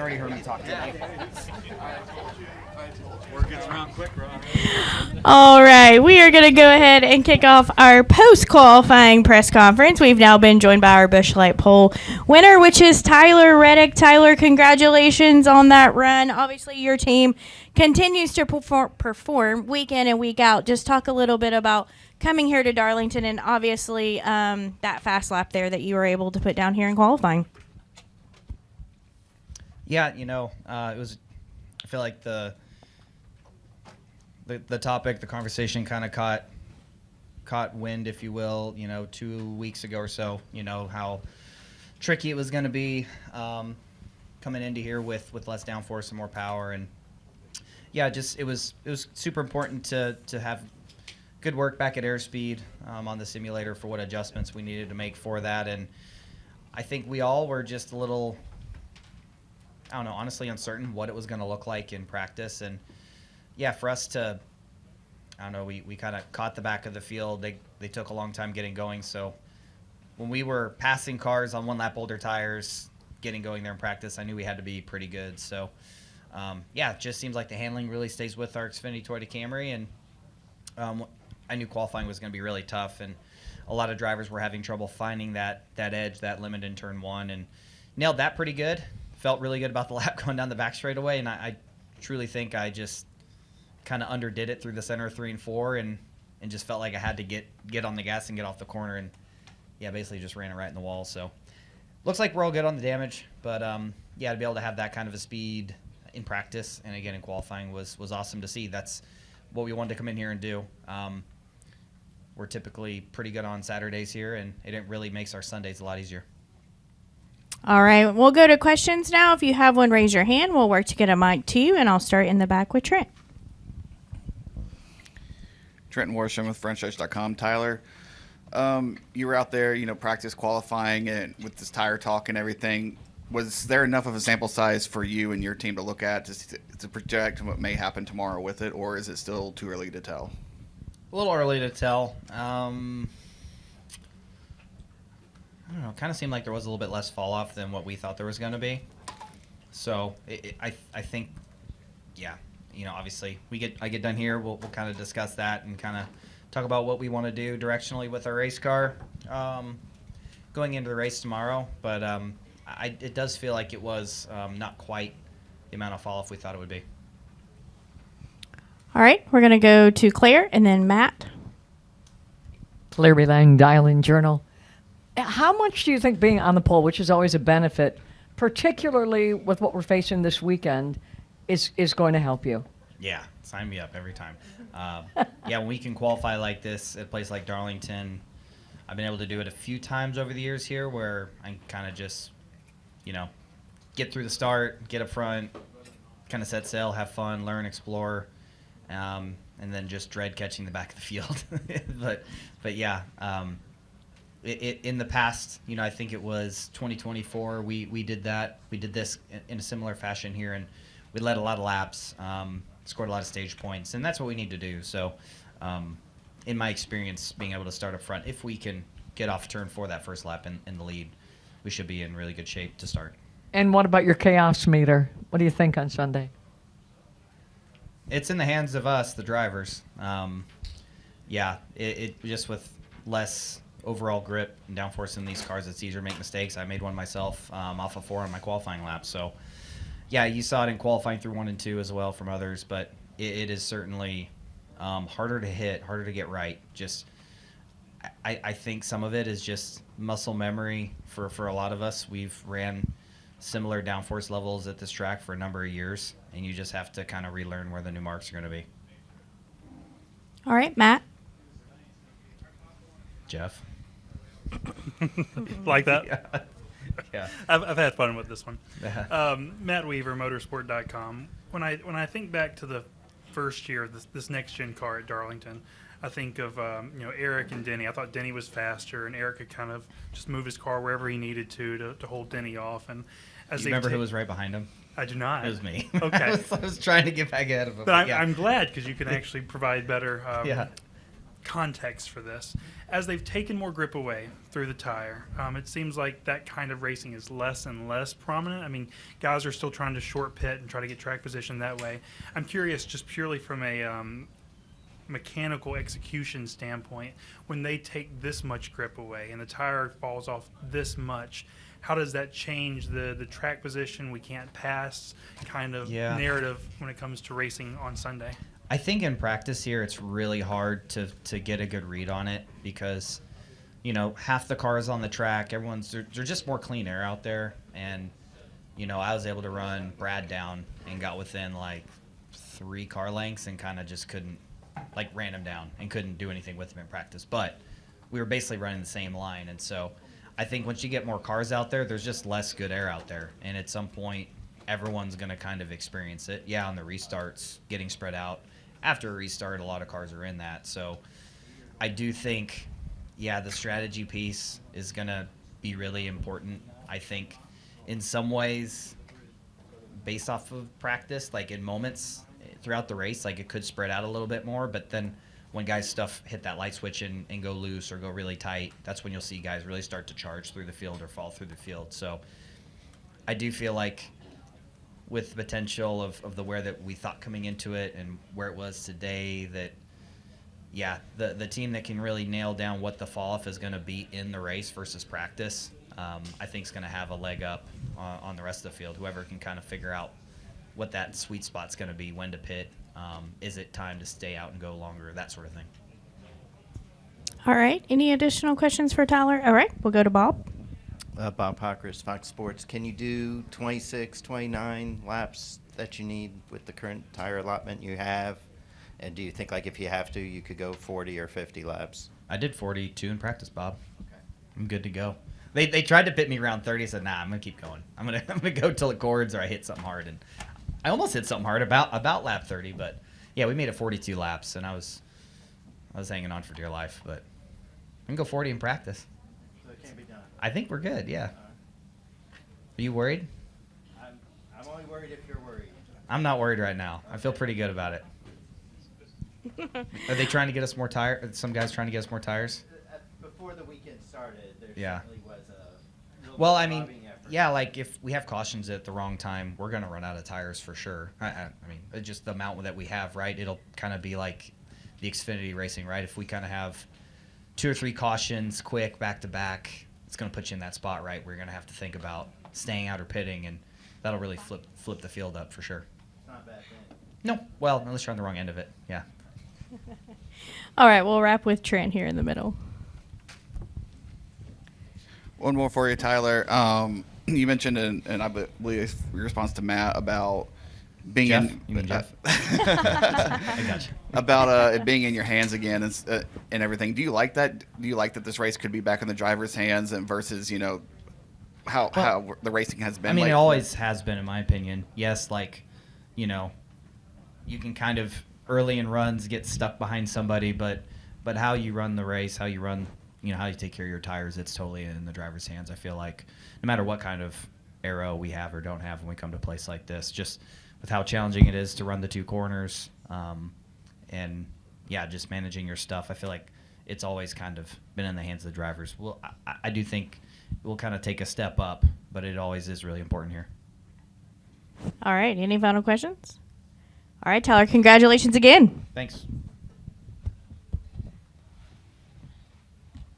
already heard me talk today. Word gets around quick, bro. All right, we are going to go ahead and kick off our post-qualifying press conference. We've now been joined by our Busch Light Pole winner, which is Tyler Reddick. Tyler, congratulations on that run. Obviously, your team continues to perform week in and week out. Just talk a little bit about coming here to Darlington and obviously that fast lap there that you were able to put down here in qualifying. Yeah, it was. I feel like the topic, the conversation kind of caught wind, if you will, 2 weeks ago or so, how tricky it was going to be coming into here with less downforce and more power. And yeah, it was super important to have good work back at airspeed on the simulator for what adjustments we needed to make for that. And I think we all were just a little, I don't know, honestly uncertain what it was going to look like in practice. And yeah, for us to, I don't know, we kind of caught the back of the field. They took a long time getting going. So when we were passing cars on one lap older tires, getting going there in practice, I knew we had to be pretty good. So yeah, it just seems like the handling really stays with our Xfinity Toyota Camry. And I knew qualifying was going to be really tough. And a lot of drivers were having trouble finding that edge, that limit in turn one, and nailed that pretty good. Felt really good about the lap going down the back straightaway. And I truly think I just kind of underdid it through the center of 3 and 4 and just felt like I had to get on the gas and get off the corner, and yeah, basically just ran it right in the wall. So looks like we're all good on the damage, but yeah, to be able to have that kind of a speed in practice and again in qualifying was awesome to see. That's what we wanted to come in here and do. We're typically pretty good on Saturdays here, and it really makes our Sundays a lot easier. All right, we'll go to questions now. If you have one, raise your hand. We'll work to get a mic to you, and I'll start in the back with Trent. Trenton Warsham with FrenchEdge.com. Tyler, you were out there, practice qualifying and with this tire talk and everything. Was there enough of a sample size for you and your team to look at to project what may happen tomorrow with it, or is it still too early to tell? A little early to tell. I don't know. It kind of seemed like there was a little bit less fall off than what we thought there was going to be. So I think, yeah. Obviously, I get done here. We'll kind of discuss that and kind of talk about what we want to do directionally with our race car going into the race tomorrow. But it does feel like it was not quite the amount of fall off we thought it would be. All right, we're going to go to Claire and then Matt. Claire Lang, Dial-In Journal. How much do you think being on the pole, which is always a benefit, particularly with what we're facing this weekend, is going to help you? Yeah, sign me up every time. Yeah, when we can qualify like this at a place like Darlington, I've been able to do it a few times over the years here where I kind of just, get through the start, get up front, kind of set sail, have fun, learn, explore, and then just dread catching the back of the field. but yeah, in the past, I think it was 2024, we did that. We did this in a similar fashion here, and we led a lot of laps, scored a lot of stage points, and that's what we need to do. So in my experience, being able to start up front, if we can get off turn 4 that first lap in the lead, we should be in really good shape to start. And what about your chaos meter? What do you think on Sunday? It's in the hands of us, the drivers. Yeah, it just with less overall grip and downforce in these cars, it's easier to make mistakes. I made one myself off of 4 on my qualifying lap. So yeah, you saw it in qualifying through 1 and 2 as well from others, but it is certainly harder to hit, harder to get right. Just I think some of it is just muscle memory for a lot of us. We've ran similar downforce levels at this track for a number of years, and you just have to kind of relearn where the new marks are going to be. All right, Matt. Jeff. Like that? Yeah. Yeah. I've had fun with this one. Matt Weaver, motorsport.com. When I think back to the first year of this next-gen car at Darlington, I think of Eric and Denny. I thought Denny was faster, and Eric could kind of just move his car wherever he needed to hold Denny off. And as you remember who was right behind him? I do not. It was me. Okay. I was trying to get back ahead of him. But yeah. I'm glad because you can actually provide better context for this. As they've taken more grip away through the tire, it seems like that kind of racing is less and less prominent. I mean, guys are still trying to short pit and try to get track position that way. I'm curious, just purely from a mechanical execution standpoint, when they take this much grip away and the tire falls off this much, how does that change the track position, we can't pass kind of narrative when it comes to racing on Sunday? I think in practice here, it's really hard to get a good read on it because, you know, half the cars on the track, they're just more clean air out there. And, you know, I was able to run Brad down and got within like 3 car lengths and kind of just couldn't, like, ran him down and couldn't do anything with him in practice. But we were basically running the same line. And so I think once you get more cars out there, there's just less good air out there. And at some point, everyone's going to kind of experience it. Yeah, on the restarts, getting spread out. After a restart, a lot of cars are in that. So I do think, the strategy piece is going to be really important. I think in some ways, based off of practice, like in moments throughout the race, like it could spread out a little bit more. But then when guys hit that light switch and go loose or go really tight, that's when you'll see guys really start to charge through the field or fall through the field. So I do feel like with the potential of the where that we thought coming into it and where it was today, that the team that can really nail down what the fall off is going to be in the race versus practice, I think is going to have a leg up on the rest of the field. Whoever can kind of figure out what that sweet spot's going to be, when to pit, is it time to stay out and go longer, that sort of thing. All right. Any additional questions for Tyler? All right. We'll go to Bob. Bob Pockers, Fox Sports. Can you do 26, 29 laps that you need with the current tire allotment you have? And do you think, like, if you have to, you could go 40 or 50 laps? I did 42 in practice, Bob. Okay. I'm good to go. They tried to pit me around 30. I said, nah, I'm gonna keep going. I'm gonna go till it cords or I hit something hard. And I almost hit something hard about lap 30, but yeah, we made it 42 laps, and I was hanging on for dear life. But I can go 40 in practice. So it can't be done. I think we're good. Yeah. Are you worried? I'm only worried if you're worried. I'm not worried right now. I feel pretty good about it. Are they trying to get us more tires? Some guys trying to get us more tires? Before the weekend started, there certainly was a real Well, I mean, lobbying effort. yeah, like if we have cautions at the wrong time, we're going to run out of tires for sure. I mean, it's just the amount that we have, right? It'll kind of be like the Xfinity racing, right? If we kind of have 2 or 3 cautions quick back to back, it's going to put you in that spot, right? Where you're going to have to think about staying out or pitting, and that'll really flip the field up for sure. It's not bad then. No, well, unless you're on the wrong end of it, yeah. All right. We'll wrap with Trent here in the middle. One more for you, Tyler. You mentioned, and I believe your response to Matt about being Jeff? in. You mean Jeff? I got you. About it being in your hands again and everything. Do you like that? Do you like that this race could be back in the driver's hands and versus how the racing has been? I mean, lately? it always has been, in my opinion. Yes, like, you can kind of early in runs get stuck behind somebody, but how you run the race, how you run, how you take care of your tires, it's totally in the driver's hands. I feel like no matter what kind of aero we have or don't have when we come to a place like this, just with how challenging it is to run the 2 corners, and just managing your stuff, I feel like it's always kind of been in the hands of the drivers. Well, I do think we'll kind of take a step up, but it always is really important here. All right. Any final questions? All right, Tyler. Congratulations again. Thanks.